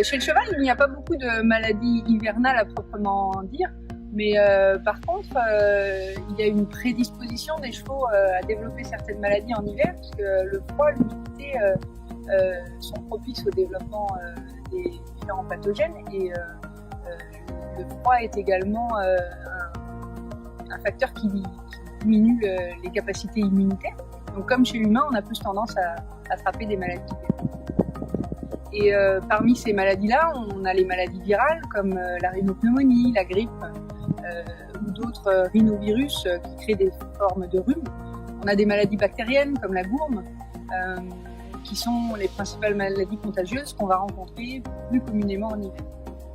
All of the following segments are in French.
Chez le cheval, il n'y a pas beaucoup de maladies hivernales à proprement dire, mais par contre, il y a une prédisposition des chevaux à développer certaines maladies en hiver, puisque le froid, l'humidité sont propices au développement des différents pathogènes, et le froid est également un facteur qui diminue les capacités immunitaires. Donc comme chez l'humain, on a plus tendance à attraper des maladies. Et parmi ces maladies-là, on a les maladies virales comme la rhinopneumonie, la grippe ou d'autres rhinovirus qui créent des formes de rhume. On a des maladies bactériennes comme la gourme qui sont les principales maladies contagieuses qu'on va rencontrer plus communément en hiver.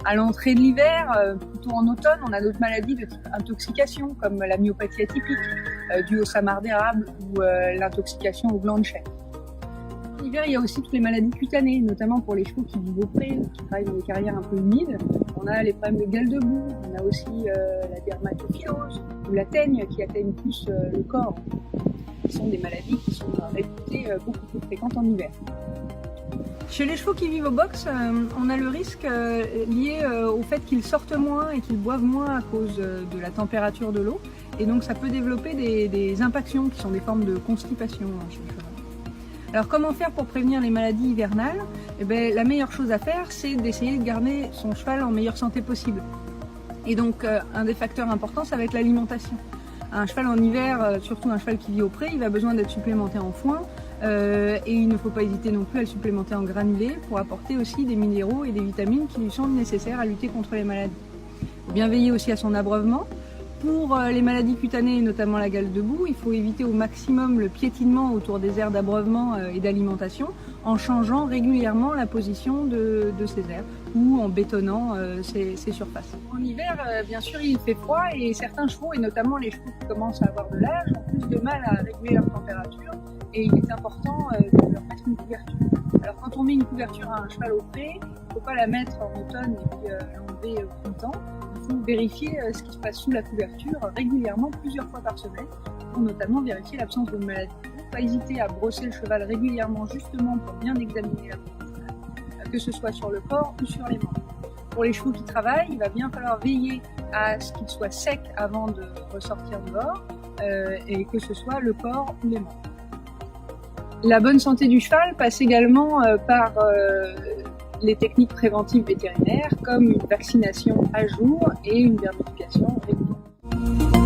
À l'entrée de l'hiver, plutôt en automne, on a d'autres maladies de type intoxication comme la myopathie atypique due au samarre d'érable ou l'intoxication au gland de chèvre. En hiver, il y a aussi toutes les maladies cutanées, notamment pour les chevaux qui vivent au pré, qui travaillent dans des carrières un peu humides. On a les problèmes de gale de boue, on a aussi la dermatophyllose ou la teigne qui atteignent plus le corps. Ce sont des maladies qui sont réputées beaucoup plus fréquentes en hiver. Chez les chevaux qui vivent au box, on a le risque lié au fait qu'ils sortent moins et qu'ils boivent moins à cause de la température de l'eau. Et donc ça peut développer des impactions qui sont des formes de constipation chez le cheval. Alors comment faire pour prévenir les maladies hivernales? La meilleure chose à faire, c'est d'essayer de garder son cheval en meilleure santé possible. Et donc un des facteurs importants, ça va être l'alimentation. Un cheval en hiver, surtout un cheval qui vit au pré, il a besoin d'être supplémenté en foin et il ne faut pas hésiter non plus à le supplémenter en granulés pour apporter aussi des minéraux et des vitamines qui lui sont nécessaires à lutter contre les maladies. Il faut bien veiller aussi à son abreuvement. Pour les maladies cutanées, notamment la gale de boue, il faut éviter au maximum le piétinement autour des aires d'abreuvement et d'alimentation en changeant régulièrement la position de ces aires ou en bétonnant ces surfaces. En hiver, bien sûr, il fait froid et certains chevaux, et notamment les chevaux qui commencent à avoir de l'âge, ont plus de mal à réguler leur température et il est important de leur mettre une couverture. Alors quand on met une couverture à un cheval au pré, il ne faut pas la mettre en automne et puis l'enlever au printemps. Il faut vérifier ce qui se passe sous la couverture régulièrement, plusieurs fois par semaine, pour notamment vérifier l'absence de maladie. Il ne faut pas hésiter à brosser le cheval régulièrement, justement pour bien examiner la peau, que ce soit sur le corps ou sur les membres. Pour les chevaux qui travaillent, il va bien falloir veiller à ce qu'ils soient secs avant de ressortir dehors, et que ce soit le corps ou les membres. La bonne santé du cheval passe également par les techniques préventives vétérinaires comme une vaccination à jour et une vermification régulière.